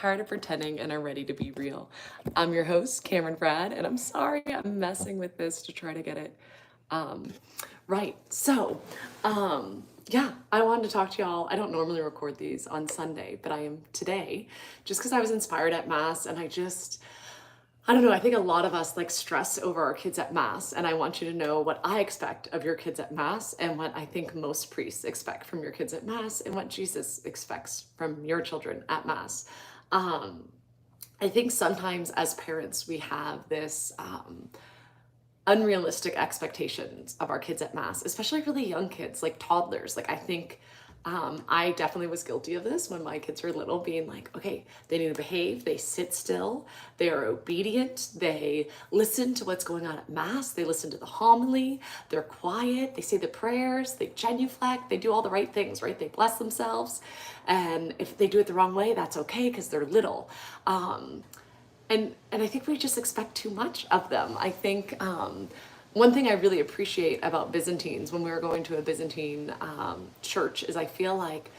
tired of pretending and are ready to be real. I'm your host, Cameron Brad, and I'm sorry I'm messing with this to try to get it um, right. Yeah, I wanted to talk to y'all. I don't normally record these on Sunday, but I am today just because I was inspired at Mass and I don't know, I think a lot of us like stress over our kids at Mass, and I want you to know what I expect of your kids at Mass and what I think most priests expect from your kids at Mass and what Jesus expects from your children at Mass. Um, I think sometimes as parents, we have this unrealistic expectations of our kids at Mass, especially really young kids, like toddlers. Like, I think I definitely was guilty of this when my kids were little, being like, okay, they need to behave, they sit still, they are obedient, they listen to what's going on at Mass, they listen to the homily, they're quiet, they say the prayers, they genuflect, they do all the right things, right? They bless themselves. And if they do it the wrong way, that's okay because they're little. And I think we just expect too much of them. I think one thing I really appreciate about Byzantines when we were going to a Byzantine church is I feel like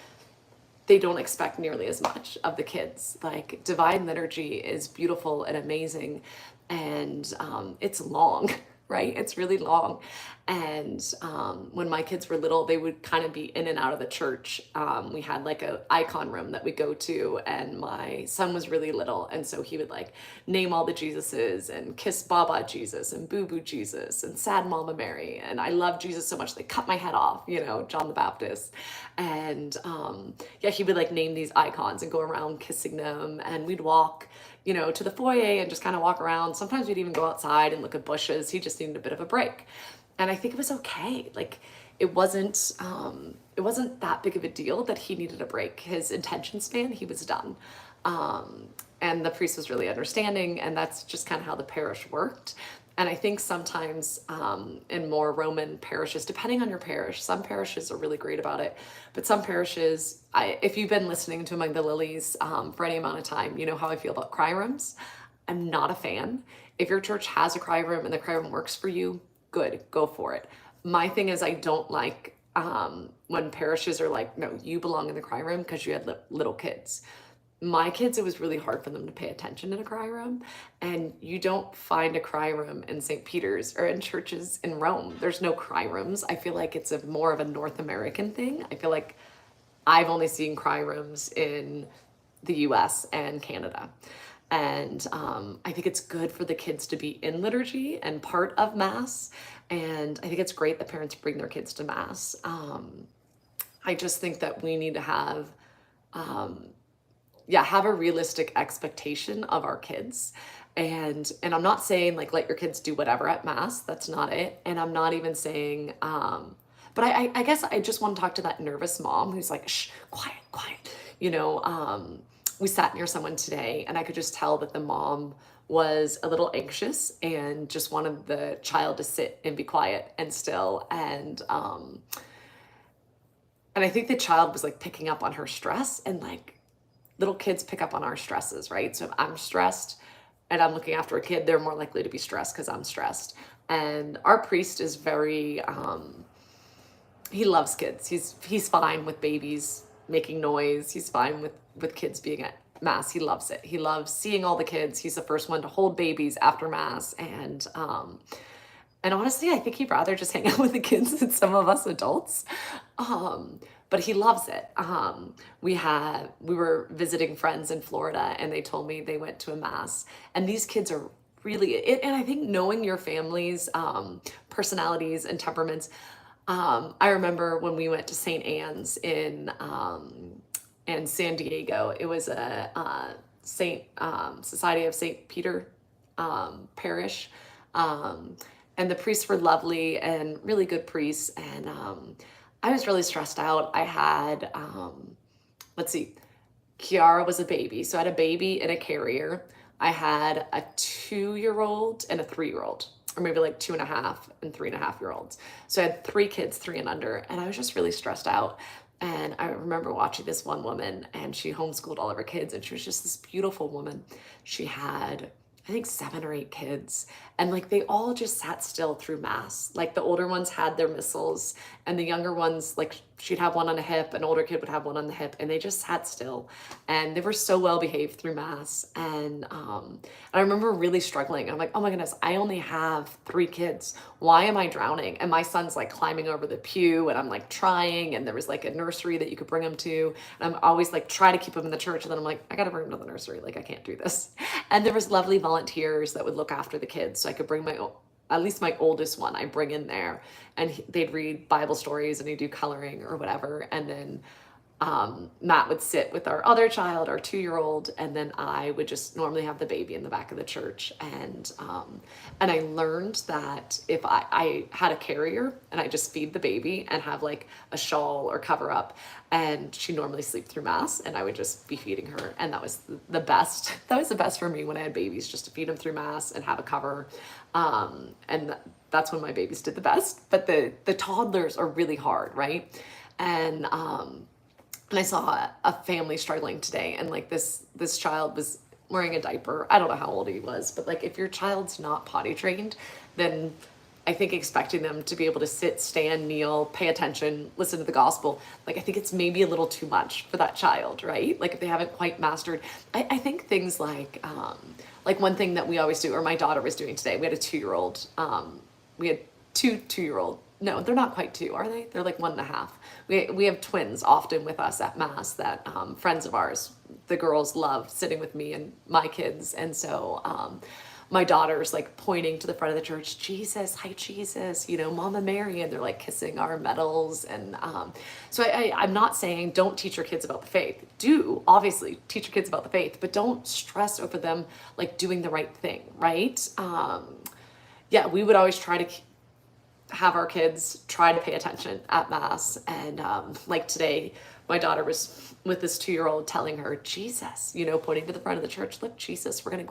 they don't expect nearly as much of the kids. Like, divine liturgy is beautiful and amazing, and it's long, right? It's really long. And when my kids were little, they would kind of be in and out of the church. We had like a icon room that we go to, and my son was really little, and so he would like name all the Jesuses and kiss Baba Jesus and Boo Boo Jesus and Sad Mama Mary, and I love Jesus so much they cut my head off, you know, John the Baptist. And yeah, he would like name these icons and go around kissing them, and we'd walk, you know, to the foyer and just kind of walk around. Sometimes we'd even go outside and look at bushes. He just needed a bit of a break. And I think it was okay. Like, it wasn't that big of a deal that he needed a break. His attention span, he was done. And the priest was really understanding, and that's just kind of how the parish worked. And I think sometimes in more Roman parishes, depending on your parish, some parishes are really great about it, but some parishes, if you've been listening to Among the Lilies for any amount of time, you know how I feel about cry rooms. I'm not a fan. If your church has a cry room and the cry room works for you, good, go for it. My thing is, I don't like when parishes are like, no, you belong in the cry room because you had little kids. My kids, it was really hard for them to pay attention in a cry room, and you don't find a cry room in St. Peter's or in churches in Rome. There's no cry rooms. I feel like it's more of a North American thing. I feel like I've only seen cry rooms in the US and Canada. And I think it's good for the kids to be in liturgy and part of Mass. And I think it's great that parents bring their kids to Mass. I just think that we need to have have a realistic expectation of our kids. And I'm not saying like let your kids do whatever at Mass. That's not it. And I'm not even saying but I guess I just want to talk to that nervous mom who's like, shh, quiet, quiet. You know, we sat near someone today, and I could just tell that the mom was a little anxious and just wanted the child to sit and be quiet and still. And I think the child was like picking up on her stress, and like little kids pick up on our stresses, right? So if I'm stressed and I'm looking after a kid, they're more likely to be stressed because I'm stressed. And our priest is very he loves kids. He's fine with babies making noise. He's fine with kids being at Mass. He loves it. He loves seeing all the kids. He's the first one to hold babies after Mass. And honestly, I think he'd rather just hang out with the kids than some of us adults. But he loves it. We were visiting friends in Florida, and they told me they went to a Mass, and these kids are really, and I think knowing your family's personalities and temperaments. I remember when we went to St. Anne's in San Diego. It was a Society of St. Peter parish, and the priests were lovely and really good priests. And I was really stressed out. I had let's see, Kiara was a baby, so I had a baby in a carrier. I had a 2-year-old and a 3-year-old, or maybe like 2.5 and 3.5-year-olds. So I had 3 kids, 3 and under, and I was just really stressed out. And I remember watching this one woman, and she homeschooled all of her kids, and she was just this beautiful woman. She had, I think, 7 or 8 kids, and like they all just sat still through Mass. Like the older ones had their missals, and the younger ones like she'd have one on a hip, an older kid would have one on the hip, and they just sat still, and they were so well behaved through mass. And I remember really struggling. I'm like, oh my goodness, I only have 3 kids. Why am I drowning? And my son's like climbing over the pew, and I'm like trying, and there was like a nursery that you could bring him to, and I'm always like try to keep him in the church, and then I'm like, I gotta bring him to the nursery, like I can't do this. And there was lovely volunteers that would look after the kids, so I could bring at least my oldest one, I bring in there, and they'd read Bible stories and he'd do coloring or whatever. And then Matt would sit with our other child, our 2-year-old, and then I would just normally have the baby in the back of the church. And I learned that if I had a carrier and I just feed the baby and have like a shawl or cover up, and she normally sleep through mass, and I would just be feeding her. And that was the best. That was the best for me when I had babies, just to feed them through mass and have a cover. And that's when my babies did the best. But the toddlers are really hard, right? And I saw a family struggling today, and like this child was wearing a diaper. I don't know how old he was, but like if your child's not potty trained, then I think expecting them to be able to sit, stand, kneel, pay attention, listen to the gospel, like I think it's maybe a little too much for that child, right? Like if they haven't quite mastered, I think things like one thing that we always do, or my daughter was doing today, we had a 2-year-old, we had two-year-old, no, they're not quite 2, are they? They're like 1.5. We have twins often with us at mass that friends of ours, the girls love sitting with me and my kids. And so my daughter's like pointing to the front of the church, Jesus, hi Jesus, Mama Mary, and they're like kissing our medals. And so I'm not saying don't teach your kids about the faith. Do obviously teach your kids about the faith, but don't stress over them like doing the right thing, right? Yeah, we would always try to have our kids try to pay attention at mass. And like today, my daughter was with this 2-year-old telling her, Jesus, pointing to the front of the church, look, Jesus, you're gonna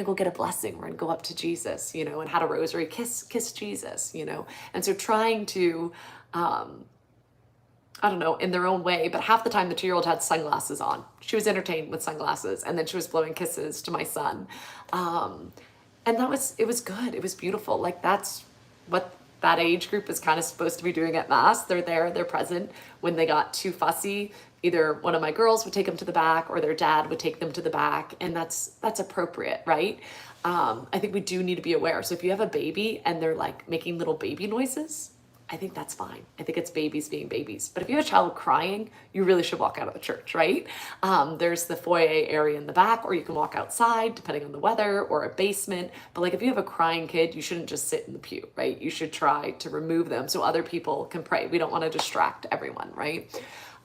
go get a blessing. We're gonna go up to Jesus, and had a rosary, kiss Jesus, And so trying to, I don't know, in their own way, but half the time the 2-year-old had sunglasses on. She was entertained with sunglasses, and then she was blowing kisses to my son. And it was good. It was beautiful. Like that's what that age group is kind of supposed to be doing at mass. They're there, they're present. When they got too fussy, either one of my girls would take them to the back or their dad would take them to the back, and that's appropriate, right? I think we do need to be aware. So if you have a baby and they're like making little baby noises, I think that's fine. I think it's babies being babies. But if you have a child crying, you really should walk out of the church, right? There's the foyer area in the back, or you can walk outside depending on the weather, or a basement. But like if you have a crying kid, you shouldn't just sit in the pew, right? You should try to remove them so other people can pray. We don't want to distract everyone, right?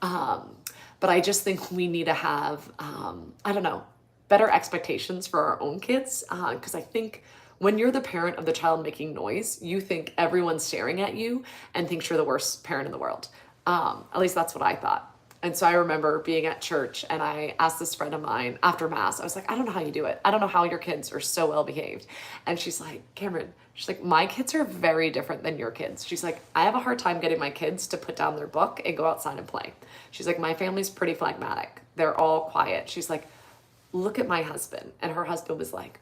But I just think we need to have, I don't know, better expectations for our own kids. Because I think when you're the parent of the child making noise, you think everyone's staring at you and thinks you're the worst parent in the world. At least that's what I thought. And so I remember being at church, and I asked this friend of mine after mass, I was like, I don't know how you do it. I don't know how your kids are so well behaved. And she's like, Cameron, she's like, my kids are very different than your kids. She's like, I have a hard time getting my kids to put down their book and go outside and play. She's like, my family's pretty phlegmatic. They're all quiet. She's like, look at my husband. And her husband was like,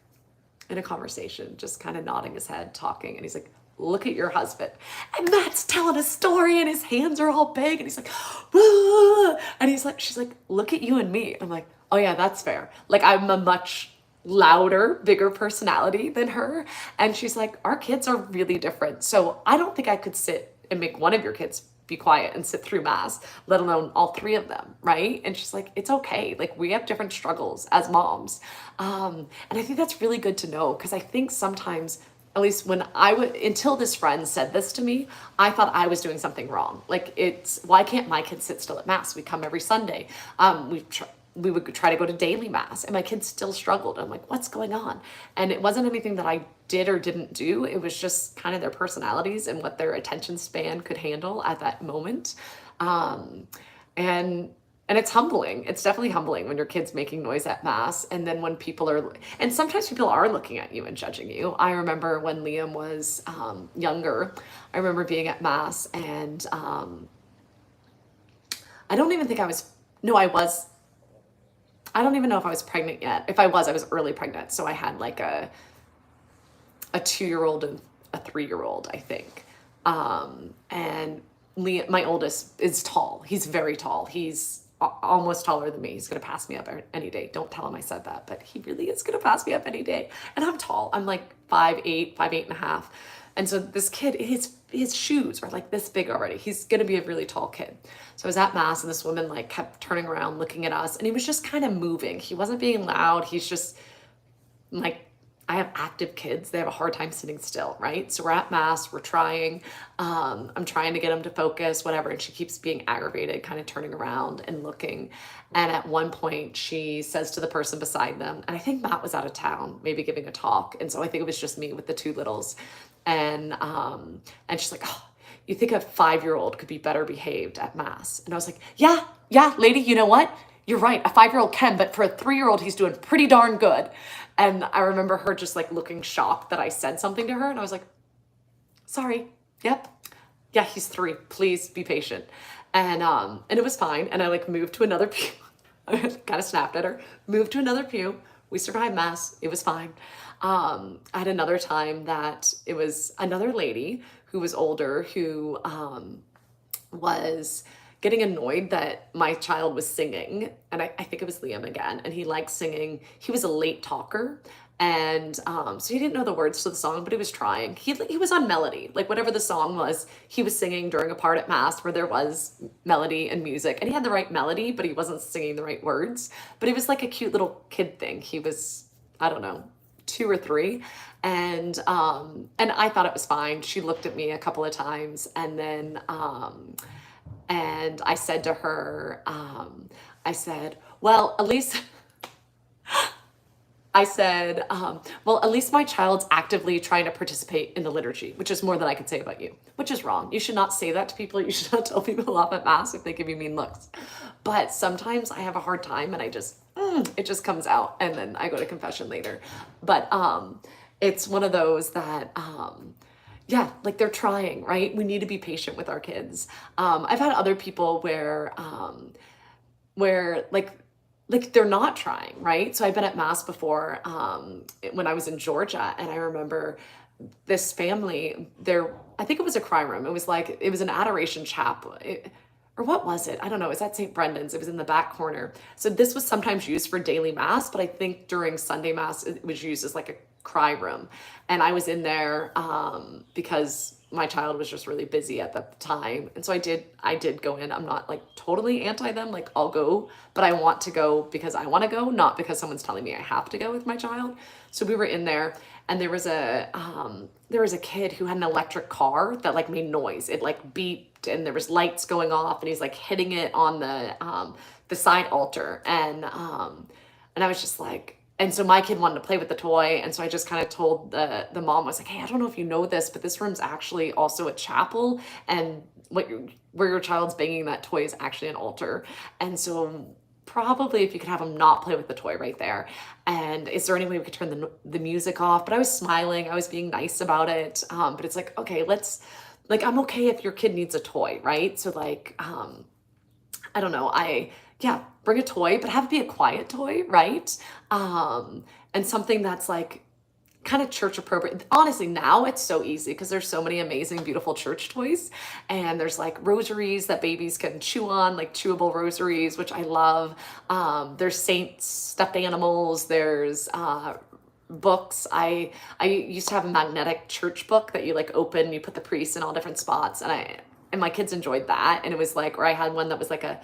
in a conversation, just kind of nodding his head, talking. And he's like, look at your husband. And Matt's telling a story and his hands are all big. And he's like, whoa. And she's like, look at you and me. I'm like, oh yeah, that's fair. Like I'm a much louder, bigger personality than her. And she's like, our kids are really different. So I don't think I could sit and make one of your kids be quiet and sit through mass, let alone all 3 of them, right? And she's like, it's okay. Like we have different struggles as moms. And I think that's really good to know, because I think sometimes, at least when until this friend said this to me, I thought I was doing something wrong. Like why can't my kids sit still at mass? We come every Sunday. We would try to go to daily mass, and my kids still struggled. I'm like, what's going on? And it wasn't anything that I did or didn't do. It was just kind of their personalities and what their attention span could handle at that moment. And it's humbling. It's definitely humbling when your kid's making noise at mass. And then when and sometimes people are looking at you and judging you. I remember when Liam was younger, I remember being at mass, and I don't even think I was I don't even know if I was pregnant yet. If I was early pregnant. So I had like a 2-year-old and a 3-year-old, I think. And my oldest is tall. He's very tall. He's almost taller than me. He's going to pass me up any day. Don't tell him I said that, but he really is going to pass me up any day. And I'm tall. I'm like 5'8", 5'8.5". And so this kid, his shoes are like this big already. He's going to be a really tall kid. So I was at mass and this woman like kept turning around, looking at us, and he was just kind of moving. He wasn't being loud. He's just like, I have active kids. They have a hard time sitting still, right? So we're at mass, we're trying. I'm trying to get them to focus, whatever. And she keeps being aggravated, kind of turning around and looking. And at one point she says to the person beside them, and I think Matt was out of town, maybe giving a talk. And so I think it was just me with the two littles. And she's like, oh, you think a 5-year-old could be better behaved at mass? And I was like, yeah, lady, you know what? You're right. A 5-year-old can, but for a 3-year-old, he's doing pretty darn good. And I remember her just like looking shocked that I said something to her. And I was like, sorry. Yep. Yeah, he's 3. Please be patient. And it was fine. And I like moved to another pew. I kind of snapped at her, moved to another pew. We survived mass. It was fine. I had another time that it was another lady who was older who was getting annoyed that my child was singing. And I think it was Liam again. And he liked singing. He was a late talker. And so he didn't know the words to the song, but he was trying. He was on melody. Like whatever the song was, he was singing during a part at mass where there was melody and music. And he had the right melody, but he wasn't singing the right words. But it was like a cute little kid thing. He was, I don't know, 2 or 3. And I thought it was fine. She looked at me a couple of times and then and I said to her, I said, well, at least at least my child's actively trying to participate in the liturgy, which is more than I could say about you, which is wrong. You should not say that to people. You should not tell people off at mass if they give you mean looks. But sometimes I have a hard time and I just, it just comes out and then I go to confession later. But it's one of those that, yeah, like they're trying, right? We need to be patient with our kids. I've had other people where like they're not trying, right? So I've been at mass before when I was in Georgia, and I remember this family, I think it was a cry room. It was an adoration chapel. Or what was it? I don't know. It was at St. Brendan's. It was in the back corner. So this was sometimes used for daily mass, but I think during Sunday mass, it was used as like a cry room. And I was in there because my child was just really busy at the time. And so I did go in. I'm not like totally anti them. Like I'll go, but I want to go because I want to go, not because someone's telling me I have to go with my child. So we were in there and there was a kid who had an electric car that like made noise. It like beeped and there was lights going off and he's like hitting it on the side altar. And I was just like, and so my kid wanted to play with the toy. And so I just kind of told the mom, I was like, hey, I don't know if you know this, but this room's actually also a chapel. And where your child's banging that toy is actually an altar. And so probably if you could have them not play with the toy right there. And is there any way we could turn the music off? But I was smiling. I was being nice about it. But it's like, okay, I'm okay if your kid needs a toy, right? So like, I don't know. Bring a toy, but have it be a quiet toy, right? And something that's like kind of church appropriate. Honestly, now it's so easy because there's so many amazing, beautiful church toys. And there's like rosaries that babies can chew on, like chewable rosaries, which I love. There's saints, stuffed animals. There's books. I used to have a magnetic church book that you like open, you put the priests in all different spots. And my kids enjoyed that. And it was like, or I had one that was like a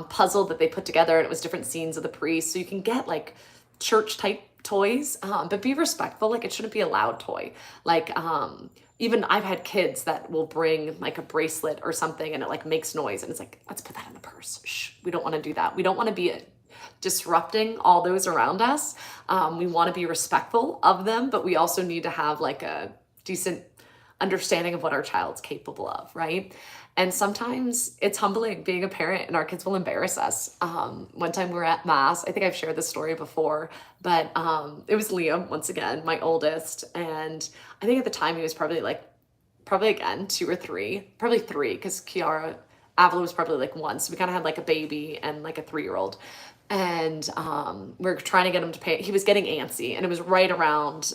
puzzle that they put together and it was different scenes of the priest. So you can get like church type toys, but be respectful. Like it shouldn't be a loud toy. Like, even I've had kids that will bring like a bracelet or something and it like makes noise and it's like, let's put that in the purse. Shh, we don't want to do that. We don't want to be disrupting all those around us. We want to be respectful of them, but we also need to have like a decent understanding of what our child's capable of, right? And sometimes it's humbling being a parent and our kids will embarrass us. One time we were at mass, I think I've shared this story before, but it was Liam, once again, my oldest. And I think at the time he was probably again, 2 or 3, probably 3, because Avila was probably like 1. So we kind of had like a baby and like a 3-year-old. and we're trying to get him to pay. He was getting antsy, and it was right around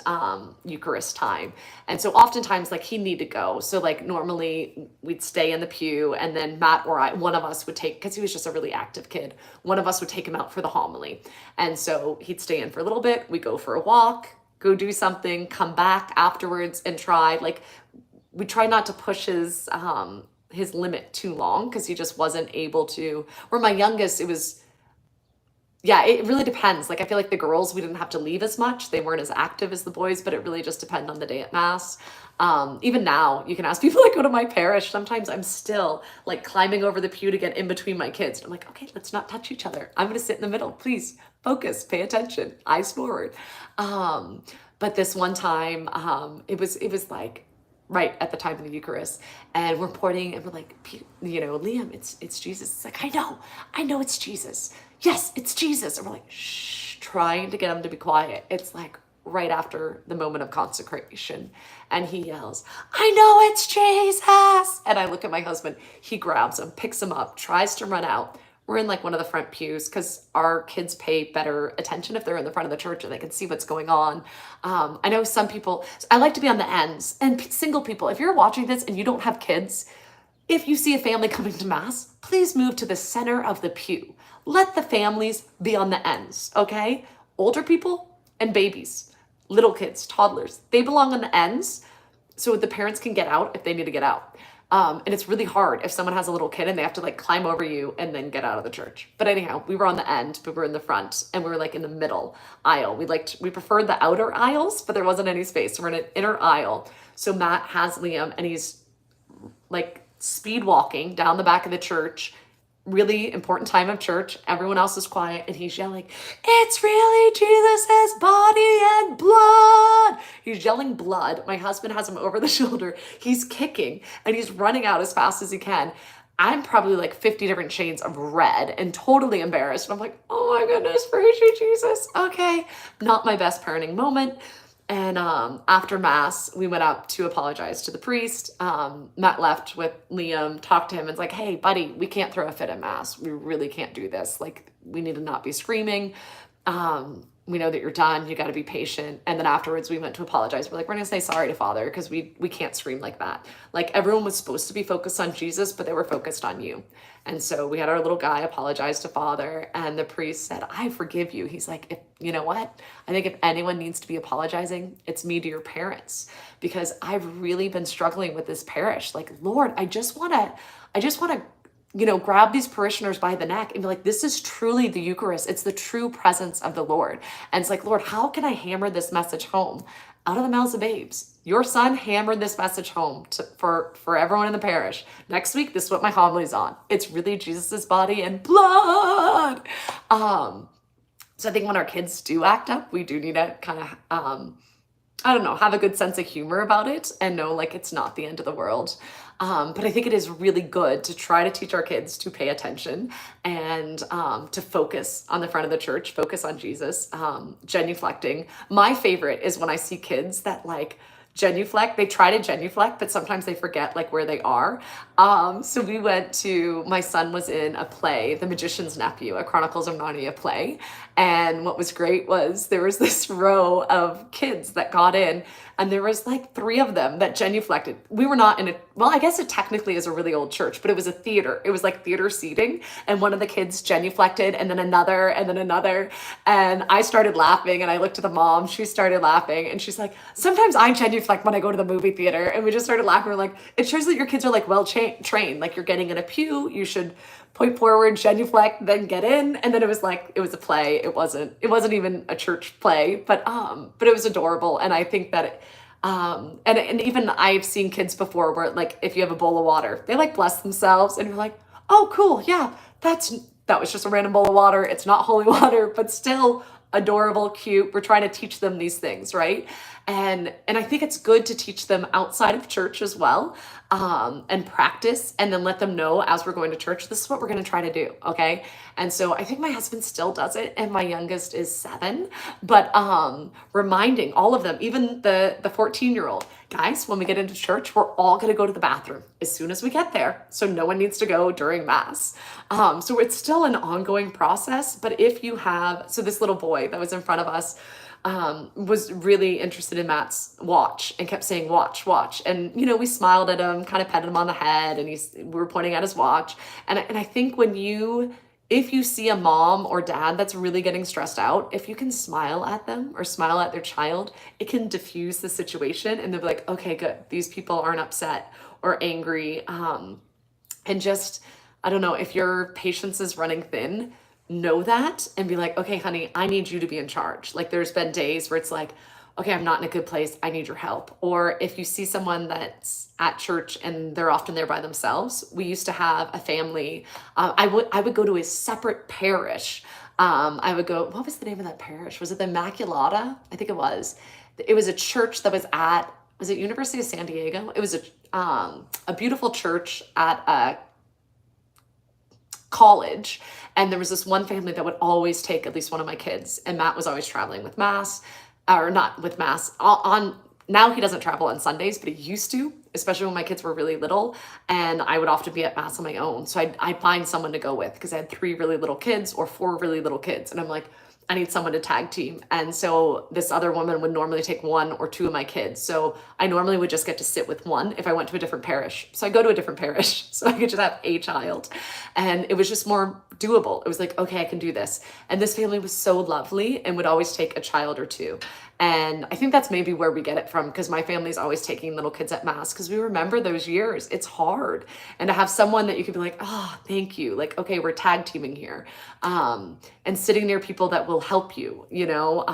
Eucharist time, and so oftentimes like he needed to go. So like normally we'd stay in the pew, and then Matt or I, one of us would take, because he was just a really active kid, one of us would take him out for the homily, and so he'd stay in for a little bit. We go for a walk, go do something, come back afterwards, and try like we try not to push his limit too long, because he just wasn't able to. Where my youngest, it was, yeah, it really depends. Like I feel like the girls, we didn't have to leave as much. They weren't as active as the boys, but it really just depended on the day at mass. Even now, you can ask people that go to my parish. Sometimes I'm still like climbing over the pew to get in between my kids. And I'm like, okay, let's not touch each other. I'm going to sit in the middle. Please focus, pay attention, eyes forward. But this one time, it was like right at the time of the Eucharist, and we're pointing and we're like, Liam, it's Jesus. It's like, I know it's Jesus. Yes, it's Jesus. And we're like, shh, trying to get him to be quiet. It's like right after the moment of consecration, and he yells, I know it's Jesus. And I look at my husband, he grabs him, picks him up, tries to run out. We're in like one of the front pews, because our kids pay better attention if they're in the front of the church and they can see what's going on. I know some people, I like to be on the ends, and single people, if you're watching this and you don't have kids, if you see a family coming to mass, please move to the center of the pew. Let the families be on the ends, okay? Older people and babies, little kids, toddlers, they belong on the ends so the parents can get out if they need to get out. And it's really hard if someone has a little kid and they have to like climb over you and then get out of the church. But anyhow, we were on the end, but we were in the front, and we were like in the middle aisle. We preferred the outer aisles, but there wasn't any space. So we're in an inner aisle. So Matt has Liam, and he's like speed walking down the back of the church. Really important time of church. Everyone else is quiet, and he's yelling, it's really Jesus's body and blood. He's yelling blood. My husband has him over the shoulder. He's kicking, and he's running out as fast as he can. I'm probably like 50 different shades of red and totally embarrassed. And I'm like, oh my goodness, praise you, Jesus. Okay. Not my best parenting moment. And after mass, we went up to apologize to the priest. Matt left with Liam, talked to him, and was like, hey, buddy, we can't throw a fit at mass. We really can't do this. Like, we need to not be screaming. We know that you're done. You got to be patient. And then afterwards, we went to apologize. We're like, we're going to say sorry to Father, because we can't scream like that. Like, everyone was supposed to be focused on Jesus, but they were focused on you. And so we had our little guy apologize to Father, and the priest said, I forgive you. He's like, you know what? I think if anyone needs to be apologizing, it's me to your parents, because I've really been struggling with this parish. Like, Lord, I just want to grab these parishioners by the neck and be like, this is truly the Eucharist. It's the true presence of the Lord. And it's like, Lord, how can I hammer this message home out of the mouths of babes? Your son hammered this message home for everyone in the parish. Next week, this is what my homily's on. It's really Jesus's body and blood. So I think when our kids do act up, we do need to kind of, have a good sense of humor about it and know like it's not the end of the world. But I think it is really good to try to teach our kids to pay attention and to focus on the front of the church, focus on Jesus, genuflecting. My favorite is when I see kids that like genuflect. They try to genuflect, but sometimes they forget like where they are. So my son was in a play, The Magician's Nephew, a Chronicles of Narnia play. And what was great was there was this row of kids that got in, and there was like 3 of them that genuflected. We were not I guess it technically is a really old church, but it was a theater. It was like theater seating. And one of the kids genuflected, and then another, and then another. And I started laughing, and I looked at the mom. She started laughing, and she's like, sometimes I genuflect when I go to the movie theater. And we just started laughing. We're like, it shows that your kids are like well trained. Like, you're getting in a pew, you should point forward, genuflect, then get in. And then it was a play. It wasn't even a church play, but it was adorable. And I think that and even I've seen kids before where like, if you have a bowl of water, they like bless themselves, and you're like, oh, cool. Yeah, that was just a random bowl of water. It's not holy water, but still adorable, cute. We're trying to teach them these things, right? And I think it's good to teach them outside of church as well, and practice, and then let them know as we're going to church, this is what we're going to try to do, okay? And so I think my husband still does it, and my youngest is 7, but reminding all of them, even the 14-year-old, guys, when we get into church, we're all going to go to the bathroom as soon as we get there. So no one needs to go during mass. So it's still an ongoing process. But if you have, so this little boy that was in front of us was really interested in Matt's watch and kept saying, watch, watch. And, you know, we smiled at him, kind of patted him on the head, and we were pointing at his watch. And I think if you see a mom or dad that's really getting stressed out, if you can smile at them or smile at their child, it can diffuse the situation, and they'll be like, okay, good. These people aren't upset or angry. And just, I don't know, if your patience is running thin, know that and be like, okay, honey, I need you to be in charge. Like, there's been days where it's like, okay, I'm not in a good place, I need your help. Or if you see someone that's at church and they're often there by themselves, we used to have a family. I would go to a separate parish. I would go, what was the name of that parish? Was it the Immaculata? I think it was. It was a church that was it University of San Diego? It was a beautiful church at a college. And there was this one family that would always take at least one of my kids. And Matt was always traveling with mass, or not with mass. Now he doesn't travel on Sundays, but he used to, especially when my kids were really little. And I would often be at mass on my own. So I'd find someone to go with, because I had 3 really little kids or 4 really little kids. And I'm like, I need someone to tag team. And so this other woman would normally take 1 or 2 of my kids. So I normally would just get to sit with one if I went to a different parish. So I go to a different parish so I could just have a child. And it was just more doable. It was like, okay, I can do this. And this family was so lovely and would always take a child or 2. And I think that's maybe where we get it from, because my family's always taking little kids at mass, because we remember those years. It's hard. And to have someone that you could be like, oh, thank you. Like, okay, we're tag teaming here. And sitting near people that will help you, you know.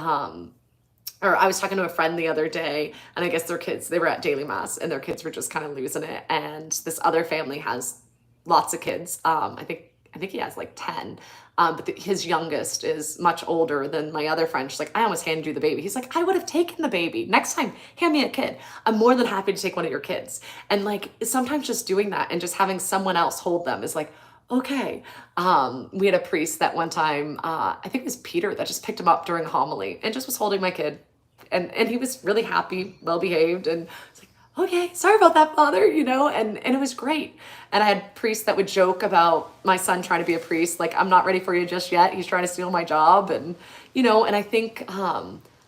Or I was talking to a friend the other day, and I guess their kids, they were at daily mass and their kids were just kind of losing it. And this other family has lots of kids. I think he has like 10. But his youngest is much older than my other friend. She's like, I almost handed you the baby. He's like, I would have taken the baby. Next time, hand me a kid. I'm more than happy to take one of your kids. And like, sometimes just doing that and just having someone else hold them is like, okay. We had a priest that one time, I think it was Peter, that just picked him up during homily and just was holding my kid. And he was really happy, well behaved. And it's like, okay, sorry about that, Father, you know, and it was great. And I had priests that would joke about my son trying to be a priest, like, I'm not ready for you just yet. He's trying to steal my job. And, you know, and I think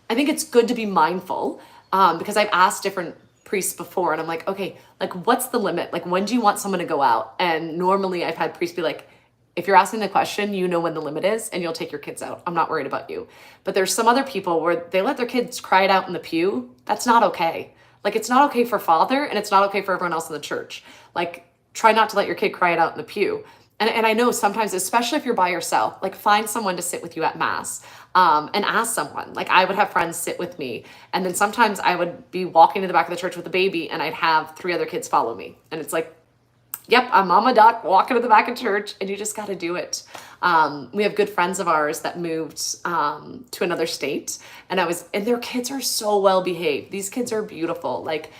it's good to be mindful, because I've asked different priests before and I'm like, okay, like, what's the limit? Like, when do you want someone to go out? And normally I've had priests be like, if you're asking the question, you know when the limit is and you'll take your kids out. I'm not worried about you. But there's some other people where they let their kids cry it out in the pew. That's not okay. Like, it's not okay for Father, and it's not okay for everyone else in the church. Like, try not to let your kid cry it out in the pew. And I know sometimes, especially if you're by yourself, like, find someone to sit with you at mass, and ask someone. Like, I would have friends sit with me, and then sometimes I would be walking to the back of the church with a baby and I'd have 3 other kids follow me. And it's like, yep, I'm Mama Duck walking to the back of church, and you just got to do it. We have good friends of ours that moved to another state, and their kids are so well behaved. These kids are beautiful. Like,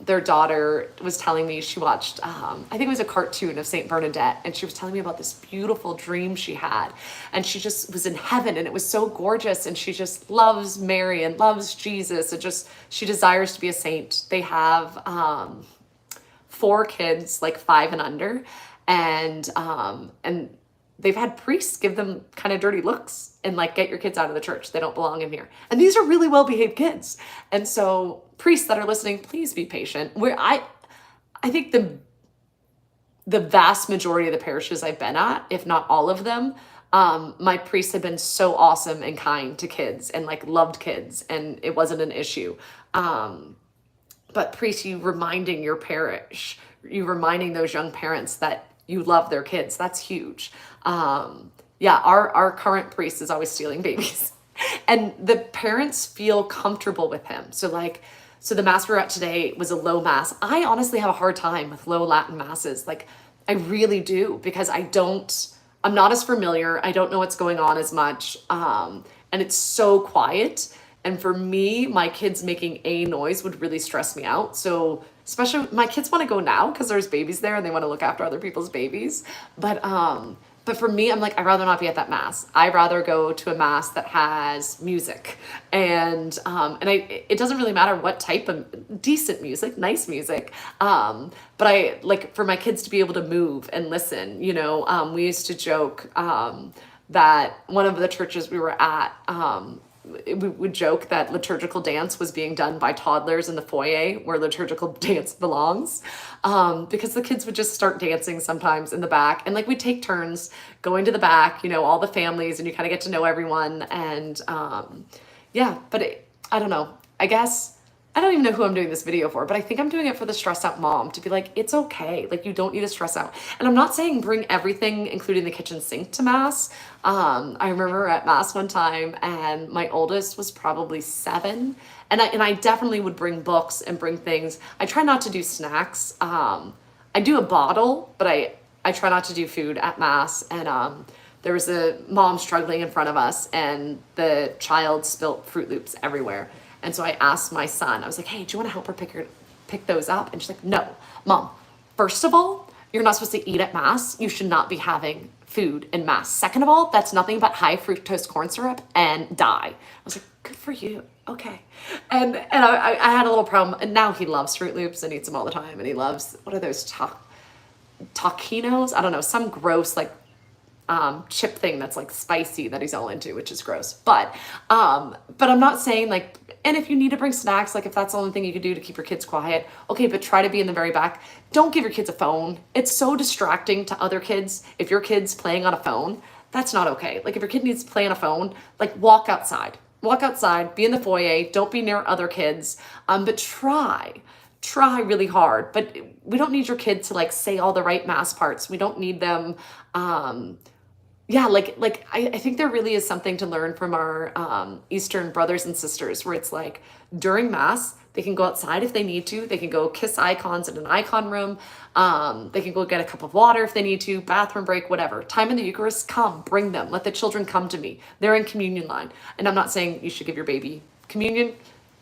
their daughter was telling me she watched, I think it was a cartoon of Saint Bernadette, and she was telling me about this beautiful dream she had, and she just was in heaven, and it was so gorgeous, and she just loves Mary and loves Jesus, and just, she desires to be a saint. They have 4 kids, like 5 and under, and they've had priests give them kind of dirty looks and like, get your kids out of the church. They don't belong in here. And these are really well-behaved kids. And so priests that are listening, please be patient. I think the vast majority of the parishes I've been at, if not all of them, my priests have been so awesome and kind to kids and like loved kids, and it wasn't an issue. But priests, you reminding your parish, you reminding those young parents that you love their kids, that's huge. Yeah, our current priest is always stealing babies. And the parents feel comfortable with him. So the mass we were at today was a low mass. I honestly have a hard time with low Latin masses. Like, I really do, because I'm not as familiar. I don't know what's going on as much. And it's so quiet. And for me, my kids making a noise would really stress me out. So especially my kids want to go now because there's babies there and they want to look after other people's babies. But But for me, I'm like, I'd rather not be at that mass. I'd rather go to a mass that has music, it doesn't really matter what type of decent music, nice music. But I like for my kids to be able to move and listen. We used to joke that one of the churches we were at, we would joke that liturgical dance was being done by toddlers in the foyer where liturgical dance belongs, because the kids would just start dancing sometimes in the back, and like we take turns going to the back, all the families, and you kind of get to know everyone. And I don't know, I guess I don't even know who I'm doing this video for, but I think I'm doing it for the stressed out mom, to be like, it's okay. Like, you don't need to stress out. And I'm not saying bring everything, including the kitchen sink, to mass. I remember at mass one time, and my oldest was probably 7. And I definitely would bring books and bring things. I try not to do snacks. I do a bottle, but I try not to do food at mass. And there was a mom struggling in front of us, and the child spilt Fruit Loops everywhere. And so I asked my son, I was like, hey, do you want to help her pick those up? And she's like, no, Mom, first of all, you're not supposed to eat at mass. You should not be having food in mass. Second of all, that's nothing but high fructose corn syrup and dye. I was like, good for you. Okay. And I had a little problem. And now he loves Fruit Loops and eats them all the time. And he loves, what are those taquinos? I don't know, some gross like chip thing that's like spicy that he's all into, which is gross. But I'm not saying like, and if you need to bring snacks, like if that's the only thing you could do to keep your kids quiet, okay, but try to be in the very back. Don't give your kids a phone. It's so distracting to other kids. If your kid's playing on a phone, that's not okay. Like if your kid needs to play on a phone, like walk outside, be in the foyer, don't be near other kids. But try really hard. But we don't need your kid to like say all the right mass parts. We don't need them, I think there really is something to learn from our Eastern brothers and sisters, where it's like during mass, they can go outside if they need to. They can go kiss icons in an icon room. They can go get a cup of water if they need to, bathroom break, whatever. Time in the Eucharist, come, bring them. Let the children come to me. They're in communion line. And I'm not saying you should give your baby communion.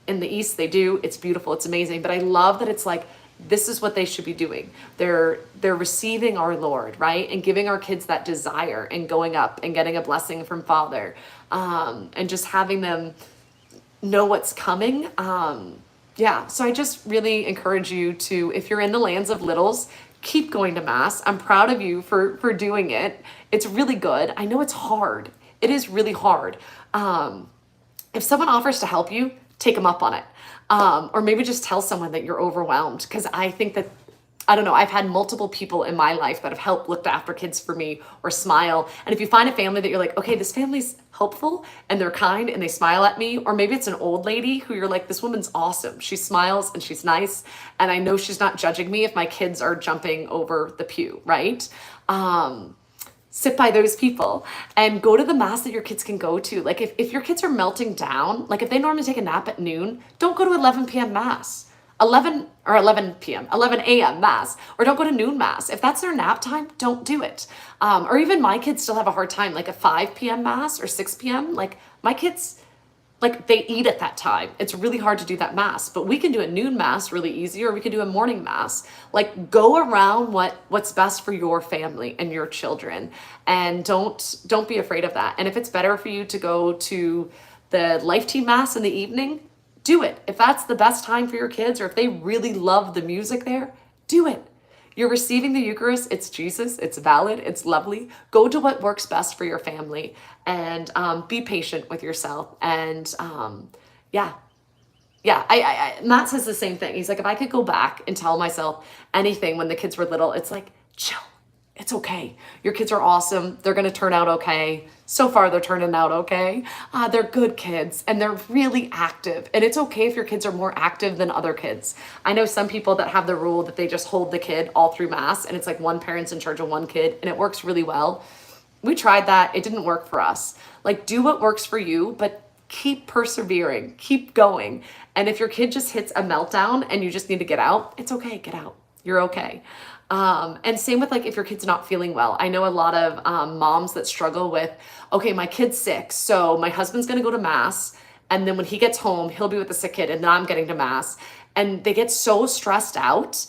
In the East, they do. It's beautiful. It's amazing. But I love that it's like, this is what they should be doing. They're receiving our Lord, right? And giving our kids that desire and going up and getting a blessing from Father, and just having them know what's coming. So I just really encourage you to, if you're in the lands of littles, keep going to mass. I'm proud of you for doing it. It's really good. I know it's hard. It is really hard. If someone offers to help you, take them up on it. Or maybe just tell someone that you're overwhelmed. Because I think that, I don't know, I've had multiple people in my life that have helped look after kids for me or smile. And if you find a family that you're like, okay, this family's helpful and they're kind and they smile at me, or maybe it's an old lady who you're like, this woman's awesome. She smiles and she's nice. And I know she's not judging me if my kids are jumping over the pew, right? Sit by those people and go to the mass that your kids can go to. Like if your kids are melting down, like if they normally take a nap at noon, don't go to 11 p.m. mass, 11 a.m. mass, or don't go to noon mass. If that's their nap time, don't do it. Or even my kids still have a hard time, like a 5 p.m. mass or 6 p.m. Like my kids, like they eat at that time. It's really hard to do that mass, but we can do a noon mass really easy, or we can do a morning mass. Like go around what's best for your family and your children, and don't be afraid of that. And if it's better for you to go to the Life Team mass in the evening, do it. If that's the best time for your kids, or if they really love the music there, do it. You're receiving the Eucharist. It's Jesus. It's valid. It's lovely. Go to what works best for your family, and be patient with yourself. And Matt says the same thing. He's like, if I could go back and tell myself anything when the kids were little, it's like, chill. It's okay. Your kids are awesome. They're going to turn out okay. So far, they're turning out okay. They're good kids and they're really active. And it's okay if your kids are more active than other kids. I know some people that have the rule that they just hold the kid all through mass, and it's like one parent's in charge of one kid, and it works really well. We tried that. It didn't work for us. Like, do what works for you, but keep persevering, keep going. And if your kid just hits a meltdown and you just need to get out, it's okay. Get out. You're okay. And same with like if your kid's not feeling well. I know a lot of moms that struggle with, okay, my kid's sick, so my husband's gonna go to mass, and then when he gets home, he'll be with the sick kid, and then I'm getting to mass. And they get so stressed out,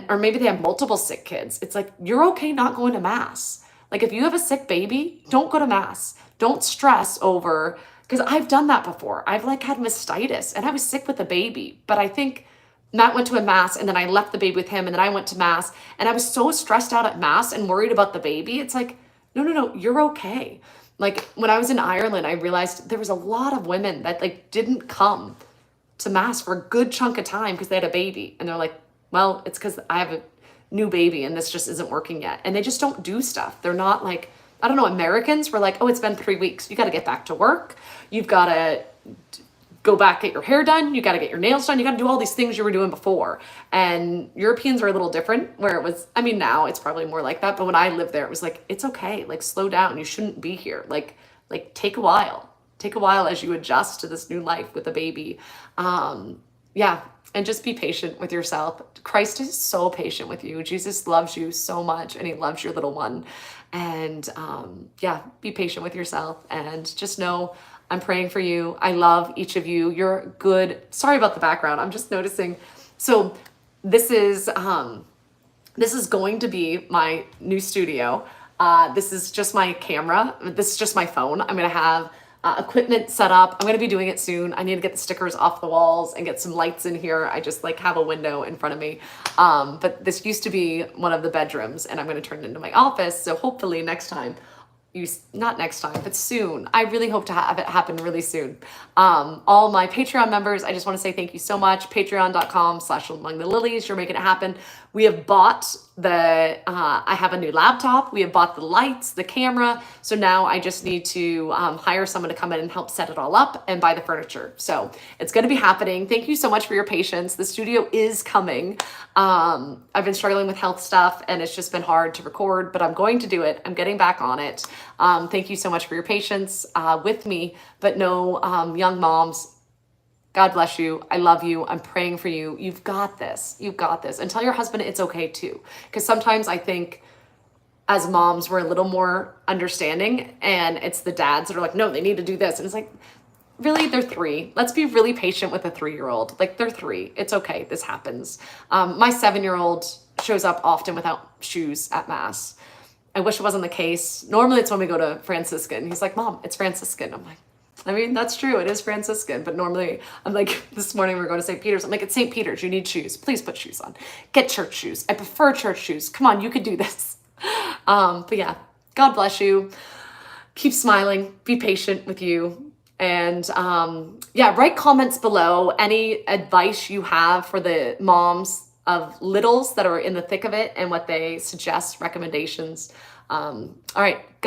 or maybe they have multiple sick kids. It's like, you're okay not going to mass. Like if you have a sick baby, don't go to mass. Don't stress over, because I've done that before. I've like had mastitis and I was sick with a baby, but I think Matt went to a mass and then I left the baby with him and then I went to mass and I was so stressed out at mass and worried about the baby. It's like, no, you're okay. Like when I was in Ireland, I realized there was a lot of women that like didn't come to mass for a good chunk of time because they had a baby. And they're like, well, it's because I have a new baby and this just isn't working yet. And they just don't do stuff. They're not like, I don't know, Americans were like, oh, it's been 3 weeks. You got to get back to work. You've got to go back, get your hair done. You got to get your nails done. You got to do all these things you were doing before. And Europeans are a little different where it was, I mean, now it's probably more like that. But when I lived there, it was like, it's okay. Like slow down. You shouldn't be here. Like take a while. Take a while as you adjust to this new life with a baby. Yeah. And just be patient with yourself. Christ is so patient with you. Jesus loves you so much and he loves your little one. And yeah, be patient with yourself and just know I'm praying for you. I love each of you. You're good. Sorry about the background. I'm just noticing. So this is going to be my new studio. This is just my camera. This is just my phone. I'm going to have equipment set up. I'm going to be doing it soon. I need to get the stickers off the walls and get some lights in here. I just like have a window in front of me. But this used to be one of the bedrooms and I'm going to turn it into my office. So hopefully next time, not next time, but soon. I really hope to have it happen really soon. All my Patreon members, I just want to say thank you so much. Patreon.com/amongthelilies. You're making it happen. We have bought I have a new laptop. We have bought the lights, the camera. So now I just need to hire someone to come in and help set it all up and buy the furniture. So it's going to be happening. Thank you so much for your patience. The studio is coming. I've been struggling with health stuff and it's just been hard to record, but I'm going to do it. I'm getting back on it. Thank you so much for your patience with me, but no, young moms, God bless you. I love you. I'm praying for you. You've got this. You've got this. And tell your husband it's okay too. Because sometimes I think as moms, we're a little more understanding and it's the dads that are like, no, they need to do this. And it's like, really, they're 3. Let's be really patient with a 3-year-old. Like they're 3. It's okay. This happens. My 7-year-old shows up often without shoes at mass. I wish it wasn't the case. Normally it's when we go to Franciscan. He's like, Mom, it's Franciscan. I'm like, I mean, that's true. It is Franciscan. But normally I'm like, this morning we're going to St. Peter's. I'm like, it's St. Peter's. You need shoes. Please put shoes on. Get church shoes. I prefer church shoes. Come on, you could do this. But yeah, God bless you. Keep smiling. Be patient with you. And yeah, write comments below. Any advice you have for the moms of littles that are in the thick of it and what they suggest, recommendations. All right. God